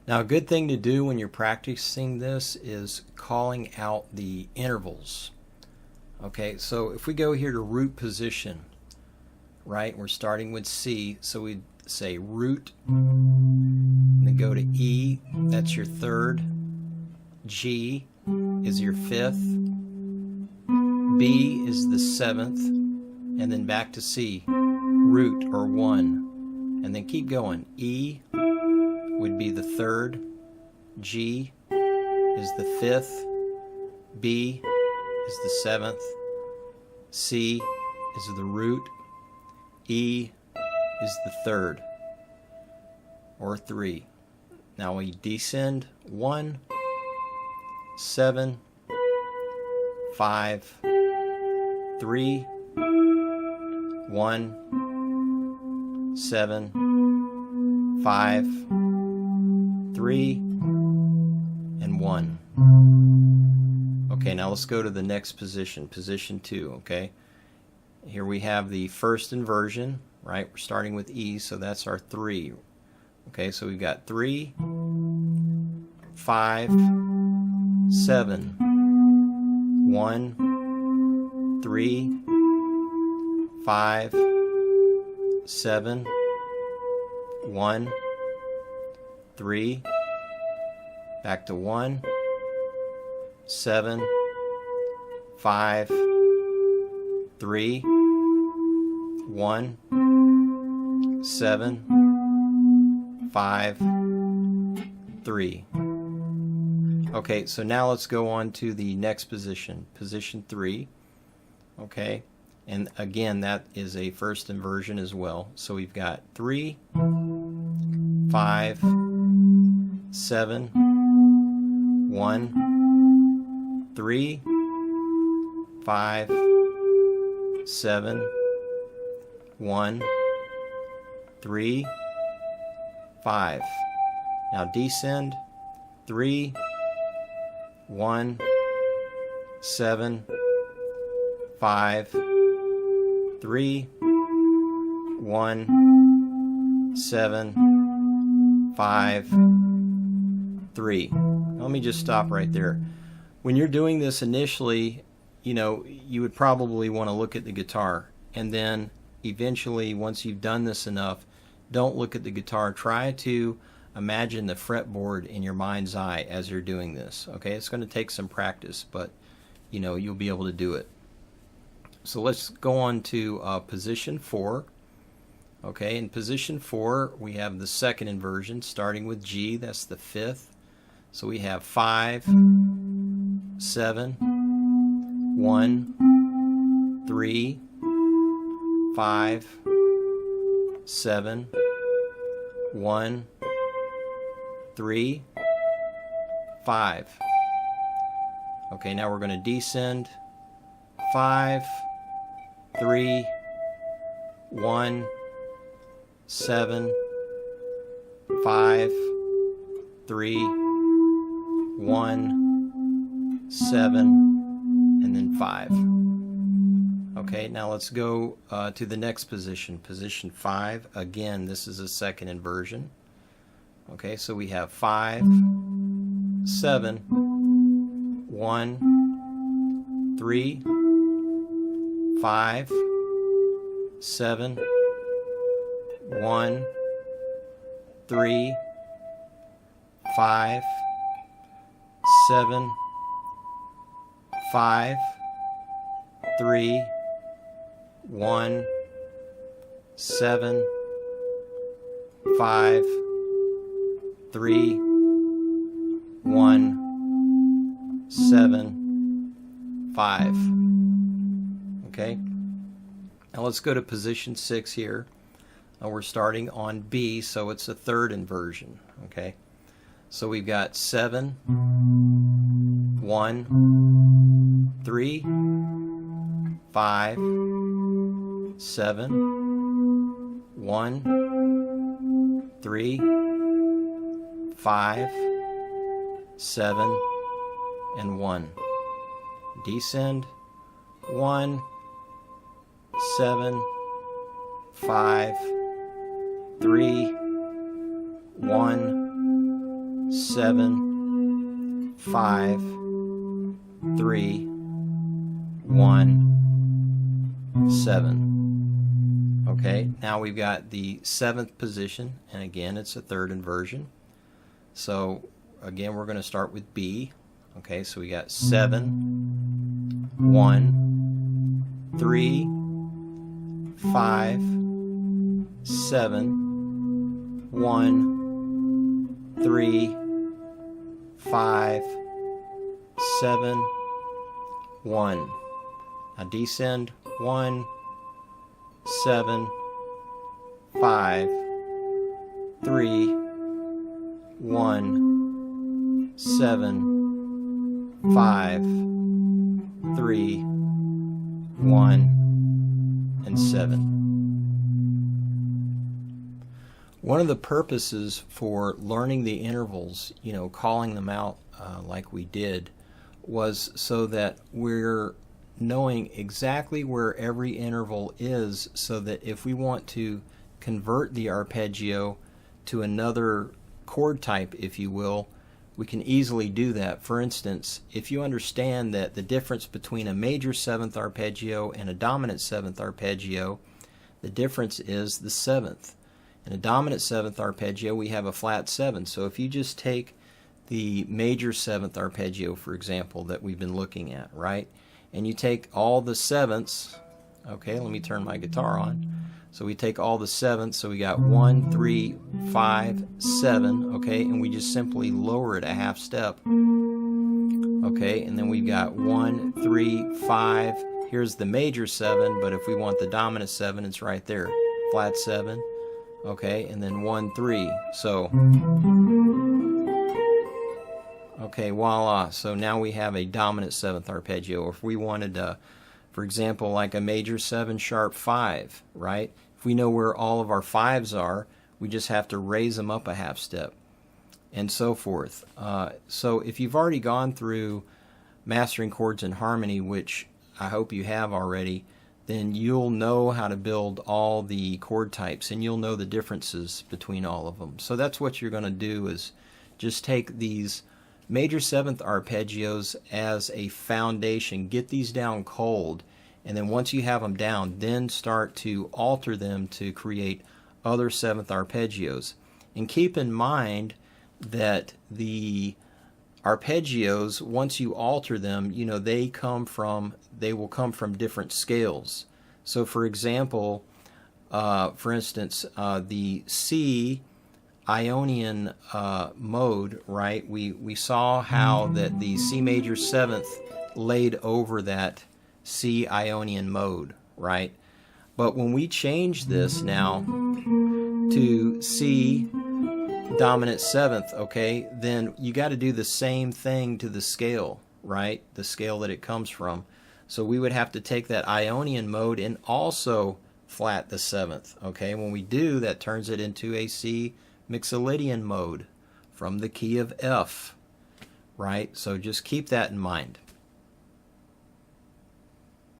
Now, a good thing to do when you're practicing this is calling out the intervals. Okay, so if we go here to root position, right, we're starting with C, so we'd say root, and then go to E, that's your third, G is your fifth, B is the seventh, and then back to C, root or one, and then keep going. E would be the third, G is the fifth, B is the seventh, C is the root, E is the third, or 3. Now we descend 1, 7, 5, 3, 1, 7, 5, 3, and 1. Okay, now let's go to the next position, position 2, okay? Here we have the first inversion, right? We're starting with E, so that's our 3. Okay, so we've got 3, 5, 7, 1, 3, 5, 7, 1, 3, back to 1, 7, 5, 3, 1, 7, 5, 3. Okay, so now let's go on to the next position, position 3. Okay, and again, that is a first inversion as well. So we've got 3, 5, 7, 1, 3, 5, 7, 1, 3, 5. Now descend 3, 1, 7, 5, 3, 1, 7, 5, 3. Let me just stop right there. When you're doing this initially, you would probably want to look at the guitar, and then eventually, once you've done this enough, don't look at the guitar. Try to imagine the fretboard in your mind's eye as you're doing this. Okay, it's going to take some practice, but you'll be able to do it. So let's go on to position 4. Okay, in position 4 we have the second inversion starting with G, that's the fifth. So we have 5, 7, 1, 3, 5, 7, 1, 3, 5. Okay, now we're going to descend 5, 3, 1, 7, 5, 3, 1, 7, and then 5. Okay, now let's go to the next position, position 5. Again, this is a second inversion. Okay, so we have 5, 7, 1, 3, 5, 7, 1, 3, 5, 7, 5, 3, 1, 7, 5, 3, 1, 7, 5. Okay, now let's go to position 6 here. We're starting on B, so it's a third inversion. Okay, so we've got 7, 1, 3, 5, 7, 1, 3, 5, 7, and 1. Descend 1, 7, 5, 3, 1, 7, 5, 3, 1, 7. Okay, now we've got the 7th position, and again it's a third inversion. So again we're going to start with B. Okay, so we got 7, 1, 3, 5, 7, 1, 3, 5, 7, 1. Now descend 1, 7, 5, 3, 1, 7, 5, 3, 1, and 7. One of the purposes for learning the intervals, calling them out like we did, was so that we're knowing exactly where every interval is, so that if we want to convert the arpeggio to another chord type, if you will, we can easily do that. For instance, if you understand that the difference between a major 7th arpeggio and a dominant 7th arpeggio, the difference is the 7th. In a dominant 7th arpeggio we have a flat 7, so if you just take the major 7th arpeggio, for example, that we've been looking at, right? And you take all the 7ths, okay, let me turn my guitar on. So we take all the 7ths, so we got 1, 3, 5, 7, okay, and we just simply lower it a half step. Okay, and then we've got 1, 3, 5, here's the major 7, but if we want the dominant 7, it's right there, flat 7, okay, and then 1, 3, so okay, voila. So now we have a dominant 7th arpeggio. If we wanted, for example, like a major 7 sharp 5, right? If we know where all of our 5s are, we just have to raise them up a half step, and so forth. So if you've already gone through mastering chords in harmony, which I hope you have already, then you'll know how to build all the chord types, and you'll know the differences between all of them. So that's what you're going to do, is just take these major 7th arpeggios as a foundation, get these down cold, and then once you have them down, then start to alter them to create other 7th arpeggios. And keep in mind that the arpeggios, once you alter them, they will come from different scales. So for example, for instance, the C Ionian mode, right? We saw how that the C major 7th laid over that C Ionian mode, right? But when we change this now to C dominant 7th, okay, then you got to do the same thing to the scale, right? The scale that it comes from. So we would have to take that Ionian mode and also flat the 7th, okay? When we do, that turns it into a C Mixolydian mode from the key of F, right? So just keep that in mind.